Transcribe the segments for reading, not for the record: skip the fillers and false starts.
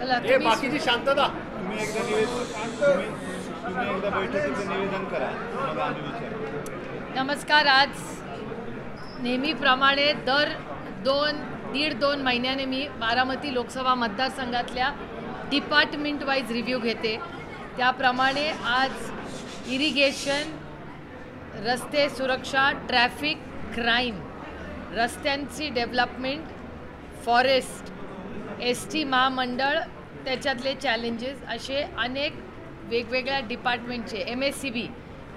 हे बाकीची शांतता तुम्ही एकदा बैठकीचं निवेदन करा मग आम्ही विचारू. नमस्कार. आज नेहमीप्रमाणे दर 1.5-2 महिन्याने मी बारामती लोकसभा मतदारसंघातल्या डिपार्टमेंट वाईज रिव्ह्यू घेते. त्याप्रमाणे आज इरिगेशन, रस्ते सुरक्षा, ट्रॅफिक, क्राईम, रस्त्यांची डेव्हलपमेंट, फॉरेस्ट, ST महामंडळ, त्याच्यातले चॅलेंजेस, असे अनेक वेगवेगळ्या डिपार्टमेंटचे MSCB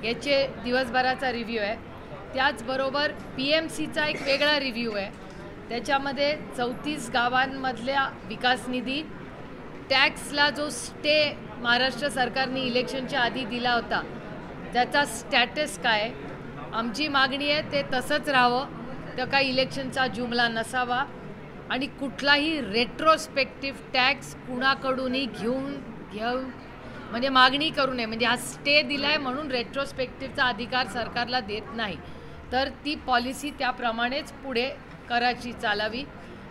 याचे दिवसभराचा रिव्ह्यू आहे. त्याचबरोबर PMCचा एक वेगळा रिव्ह्यू आहे. त्याच्यामध्ये 34 गावांमधल्या विकास निधी, टॅक्सला जो स्टे महाराष्ट्र सरकारने इलेक्शनच्या आधी दिला होता त्याचा स्टॅटस काय. आमची मागणी आहे ते तसंच राहावं, तर काही इलेक्शनचा जुमला नसावा आणि कुठलाही रेट्रोस्पेक्टिव्ह टॅक्स कुणाकडूनही घेऊन म्हणजे मागणी करू नये. म्हणजे हा स्टे दिला आहे म्हणून रेट्रोस्पेक्टिव्हचा अधिकार सरकारला देत नाही, तर ती पॉलिसी त्याप्रमाणेच पुढे करायची, चालावी.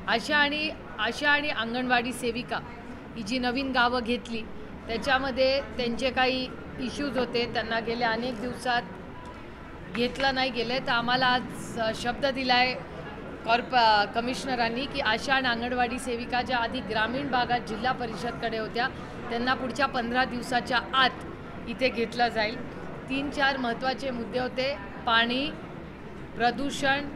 आशा आणि अंगणवाडी सेविका ही जी नवीन गावं घेतली त्याच्यामध्ये त्यांचे काही इश्यूज होते, त्यांना गेल्या अनेक दिवसात घेतलं नाही गेले. तर आम्हाला आज शब्द दिला आहे कमिशनरांनी की आशा आणि अंगणवाडी सेविका ज्या आधी ग्रामीण भागात जिल्हा परिषदकडे होत्या त्यांना पुढच्या 15 दिवसाच्या आत इथे घेतलं जाईल. 3-4 महत्त्वाचे मुद्दे होते. पाणी, प्रदूषण,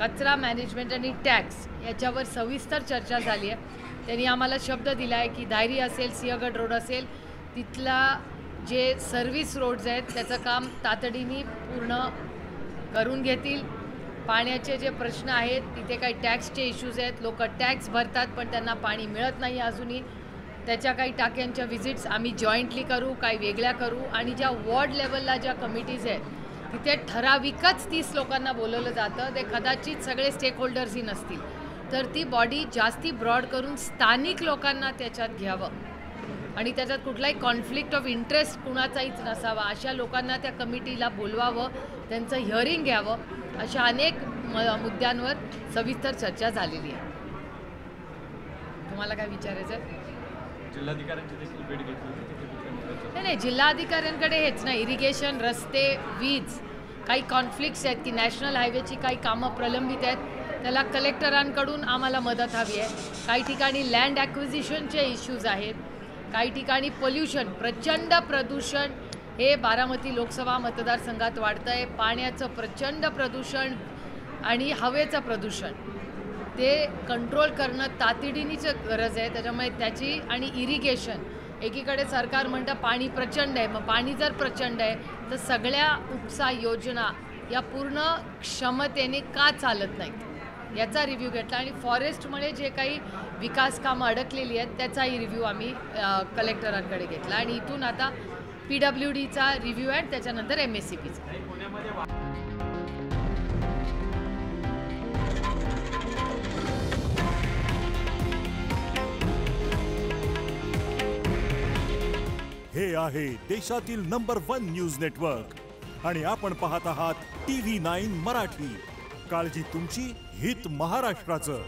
कचरा मॅनेजमेंट आणि टॅक्स याच्यावर सविस्तर चर्चा झाली आहे. त्यांनी आम्हाला शब्द दिला आहे की धायरी असेल, सिंहगड रोड असेल, तिथला जे सर्व्हिस रोड्स आहेत त्याचं काम तातडीने पूर्ण करून घेतील. पाण्याचे जे प्रश्न आहेत तिथे काही टॅक्सचे इश्यूज आहेत, लोक टॅक्स भरतात पण त्यांना पाणी मिळत नाही अजूनही. त्याच्या काही टाक्यांच्या व्हिजिट्स आम्ही जॉईंटली करू, काही वेगळ्या करू. आणि ज्या वॉर्ड लेवलला ज्या कमिटीज आहेत तिथे ठराविकच 30 लोकांना बोलवलं जातं, ते कदाचित सगळे स्टेक होल्डर्सही नसतील, तर ती बॉडी जास्ती ब्रॉड करून स्थानिक लोकांना त्याच्यात घ्यावं आणि त्याच्यात कुठलाही कॉन्फ्लिक्ट ऑफ इंटरेस्ट कुणाचाहीच नसावा, अशा लोकांना त्या कमिटीला बोलवावं, त्यांचं हिअरिंग घ्यावं. अशा अनेक मुद्द्यांवर सविस्तर चर्चा झालेली आहे. तुम्हाला काय विचारायचं आहे? जिल्हाधिकाऱ्यांची देखील भेट घेतली. नाही, जिल्हाधिकाऱ्यांकडे हेच नाही, इरिगेशन, रस्ते, वीज, काही कॉन्फ्लिक्ट्स आहेत की नॅशनल हायवेची काही कामं प्रलंबित आहेत, त्याला कलेक्टरांकडून आम्हाला मदत हवी आहे. काही ठिकाणी लँड ॲक्विजिशनचे इश्यूज आहेत, काही ठिकाणी पोल्युशन, प्रचंड प्रदूषण हे बारामती लोकसभा मतदारसंघात वाढतं आहे. पाण्याचं प्रचंड प्रदूषण आणि हवेचं प्रदूषण ते कंट्रोल करणं तातडीनीच गरज आहे. त्याच्यामुळे त्याची आणि इरिगेशन, एकीकडे सरकार म्हणतं पाणी प्रचंड आहे, मग पाणी जर प्रचंड आहे तर सगळ्या उपसा योजना या पूर्ण क्षमतेने का चालत नाहीत याचा रिव्ह्यू घेतला. आणि फॉरेस्टमुळे जे काही विकास कामं अडकलेली आहेत त्याचाही रिव्ह्यू आम्ही कलेक्टरांकडे घेतला. आणि इथून आता PWDचा रिव्ह्यू आहे, त्याच्यानंतर MSCBचा. हे आहे देशातील नंबर 1 न्यूज नेटवर्क आणि आपण पाहत आहात TV9 मराठी. काळजी तुमची, हित महाराष्ट्राचं.